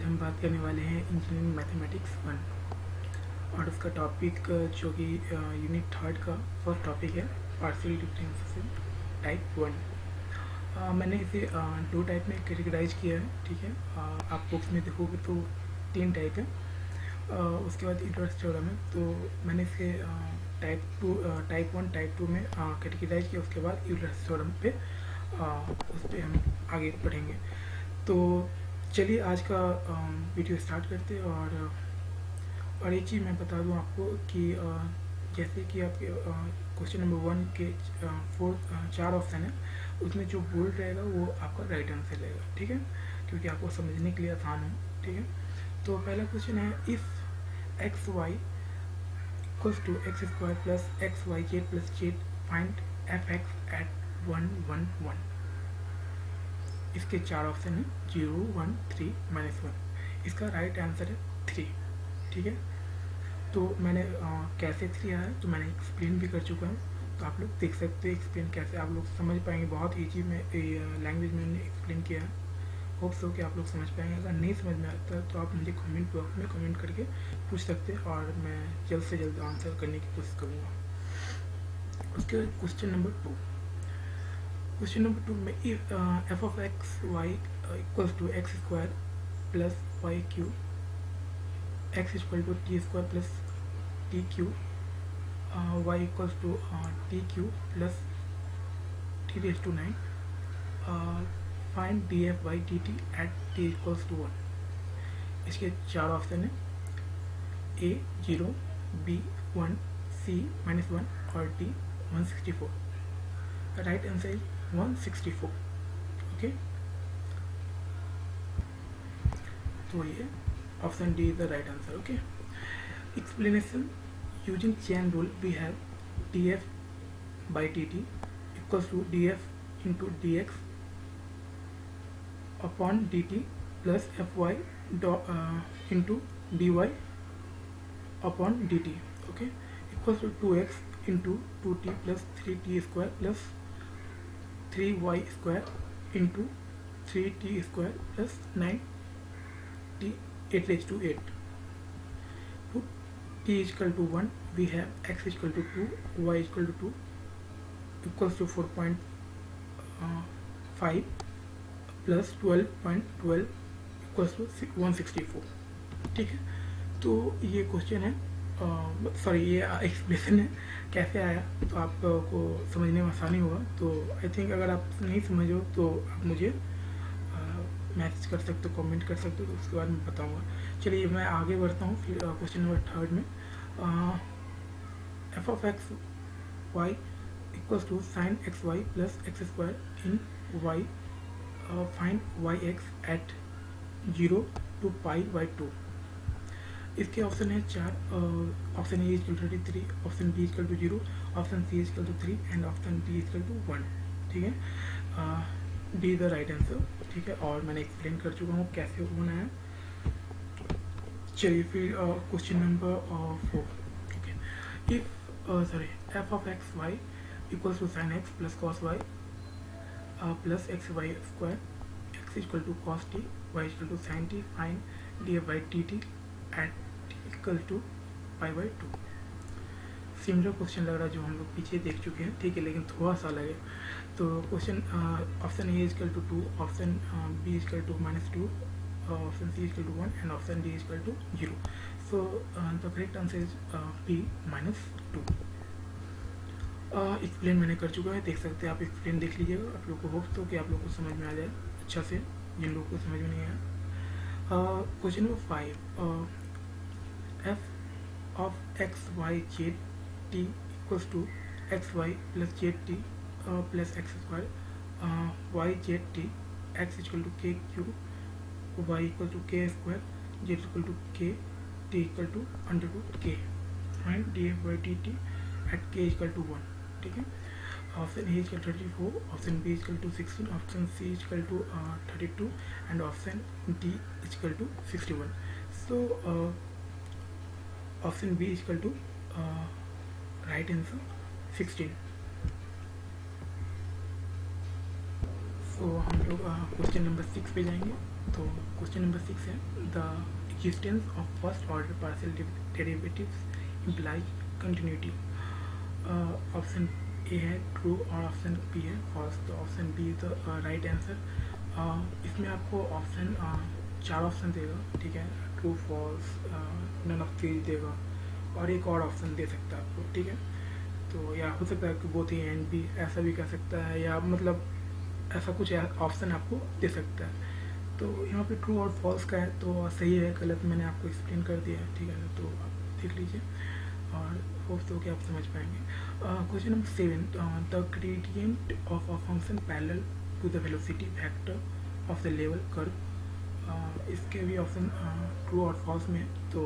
हम बात करने वाले हैं इंजीनियरिंग मैथमेटिक्स 1 और उसका टॉपिक जो कि यूनिट 3 का फर्स्ट टॉपिक है पार्शियल डिफरेंशियल टाइप 1। मैंने इसे दो टाइप में कैटेगराइज किया है, ठीक है। आप बुक्स में देखोगे तो 3 टाइप है। उसके बाद यूलर्स थ्योरम है, तो मैंने इसे टाइप 1 टाइप 2 में कैटेगराइज किया। उसके बाद यूलर्स थ्योरम पे उस पर हम आगे बढ़ेंगे। तो चलिए आज का वीडियो स्टार्ट करते हैं। और एक चीज़ मैं बता दूं आपको कि जैसे कि आपके क्वेश्चन नंबर 1 के 4 ऑप्शन है, उसमें जो बोल्ड रहेगा वो आपका राइट आंसर रहेगा, ठीक है, क्योंकि आपको समझने के लिए आसान है, ठीक है। तो पहला क्वेश्चन है, if x Y equals to x square plus x y z plus z find f x at 1 1 1। इसके 4 ऑप्शन है, 0 1 3 -1। इसका राइट आंसर है 3, ठीक है। तो मैंने कैसे 3 आया तो मैंने एक्सप्लेन भी कर चुका हूँ, तो आप लोग देख सकते हैं एक्सप्लेन कैसे आप लोग समझ पाएंगे। बहुत ईजी में लैंग्वेज में मैंने एक्सप्लेन किया है। होप सो कि आप लोग समझ पाएंगे। अगर नहीं समझ में आता तो आप मुझे कमेंट बॉक्स में कमेंट करके पूछ सकते हैं और मैं जल्द से जल्द आंसर करने की कोशिश करूँगा। उसके बाद क्वेश्चन नंबर 2। क्वेश्चन नंबर 2 में if f of x Y equals to x square plus y cube x equal to t square plus t cube y equals to t cube plus t raise to 9 find d f by d t at t equals to 1। इसके 4 option है, ए 0, B 1, c -1 और d 164। Right answer is 164, okay. तो ये option D is the right answer, okay. Explanation using chain rule we have d f by d t equals to d f into d x upon d t plus f y into d y upon d t, okay, equals to 2x into 2t plus 3t square plus 3y square into 3t square plus 9t 8 raised to 8. Put t is equal to 1, we have x is equal to 2, y is equal to 2, equals to 4.5 plus 12.12 equals to 164, ठीक है। तो ये question है, sorry ये expression है, कैसे आया तो आपको समझने में आसानी होगा। तो आई थिंक अगर आप नहीं समझो तो आप मुझे मैसेज कर सकते हो, कमेंट कर सकते हो, तो उसके बाद मैं बताऊंगा। चलिए मैं आगे बढ़ता हूँ। फिर क्वेश्चन नंबर 3 में f of x Y equals to sine x Y plus x square in y find y x at 0 to π/2। इसके ऑप्शन है 4। Option A is 33, option B is 0, option C is 3 and option D is 1, ठीक है। D is the right answer, ठीक है। और मैंने explain कर चुका हूँ कैसे होना है। चलिए फिर question number 4, okay. If f of x Y equals to sine x plus cos y plus x y square x equal to cos t y equal to sine t find d f by t t at t equal to π/2। Similar question लग रहा है जो हम लोग पीछे देख चुके हैं, ठीक है, लेकिन थोड़ा सा लगे। तो question option A is 2, option B is -2, option C is 1 and option D is 0। So the correct answer is B -2। Explain मैंने कर चुका है, देख सकते हैं आप। एक्सप्लेन देख लीजिएगा, आप लोग को होप तो कि आप लोग को समझ में आ जाए अच्छा से, जिन लोगों को समझ में नहीं आया। Question number 5, f of x y z t equals to x Y plus z t plus x square y z t x equal to k cube y equal to k square z equal to k t equal to √k find d f by d t at k equal to 1, ठीक है। Option A is 34, option B is 16, option C is 32 and option D is 61। So option B is right answer 16। So हम लोग question number 6 पे जाएंगे। तो question number 6 है, the existence of first order partial derivatives implies continuity. Option A है true और option B है false. तो option B is the right answer. इसमें आपको ऑप्शन 4 ऑप्शन देगा, ठीक है, true false none of three देगा और एक और ऑप्शन दे सकता है आपको, ठीक है। तो या हो सकता है कि बोथ ए एंड बी ऐसा भी कर सकता है, या मतलब ऐसा कुछ ऑप्शन आपको दे सकता है। तो यहाँ पे ट्रू और फॉल्स का है, तो सही है गलत मैंने आपको एक्सप्लेन कर दिया है, ठीक है। तो आप देख लीजिए और होप सो कि आप समझ पाएंगे। Question number 7, the gradient of a function parallel to the velocity vector of the level curve. इसके भी ऑप्शन ट्रू और फॉल्स में, तो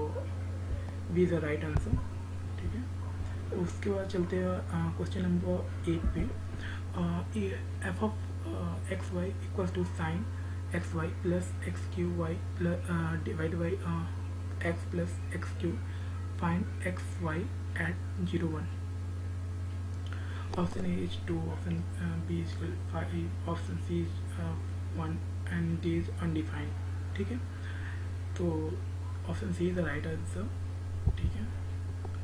B is the right answer, ठीक है। उसके बाद चलते हैं क्वेश्चन नंबर 8 पे। F of x Y equals to sine x Y plus X Q Y plus divide by X plus X Q, find X Y at 0 1। Option A is 2, option B is 5, option C is 1 and D is undefined, ठीक है। तो option C is the right answer, ठीक है।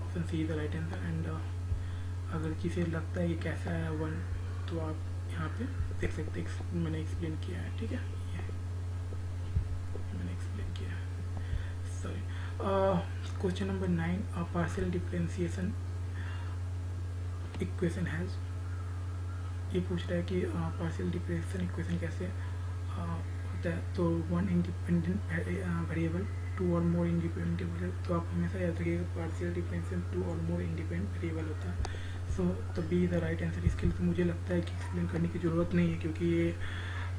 Option C is the right answer. And अगर किसी लगता है कि कैसा है 1, तो आप यहाँ पे देख सकते हैं, मैंने एक्सप्लेन किया है, ठीक है, ये मैंने एक्सप्लेन किया है, sorry. Question number 9, partial differentiation equation has. ये पूछ रहा है कि पार्शियल डिफरेंशिएशन इक्वेशन कैसे होता है। तो 1 इंडिपेंडेंट वेरिएबल, 2 और मोर इंडिपेंडेंट वेरिएबल। तो आप हमेशा याद रखिएगा पार्शियल डिफरेंशिएशन 2 और मोर इंडिपेंडेंट वेरिएबल होता है। सो तो B is the right answer. इसके लिए तो मुझे लगता है कि एक्सप्लेन करने की ज़रूरत नहीं है, क्योंकि ये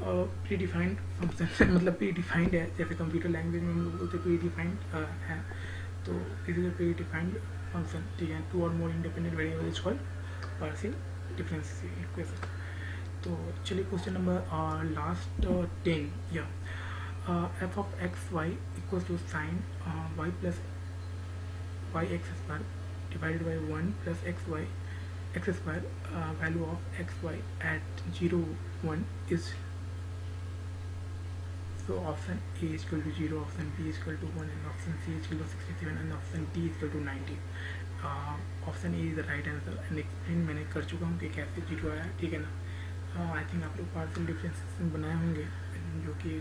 प्री डिफाइंड फंक्शन मतलब प्री डिफाइंड है, जैसे कंप्यूटर लैंग्वेज में हम लोग बोलते प्री डिफाइंड है। तो this is a predefined function, ठीक है। 2 और more independent variable is called partial differential equation. तो चलिए क्वेश्चन नंबर लास्ट 10, या F of x Y equal to sine Y plus Y X square divided by 1 plus x Y X square, value of x Y at 0 1 is. So option A is equal to 0, option B is equal to 1, and option C is equal to 67, and option D is equal to 90. Option A is the right answer. And explain मैंने कर चुका हूँ कि कैसे 0 आया, ठीक है ना। आई थिंक आप लोग पार्शियल डिफरेंशिएशन बनाए होंगे,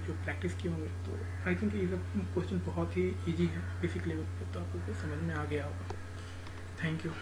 जो प्रैक्टिस किए होंगे। तो आई थिंक ये सब क्वेश्चन बहुत ही ईजी है बेसिक लेवल पे, तो आप लोग को समझ में आ गया होगा। Thank you.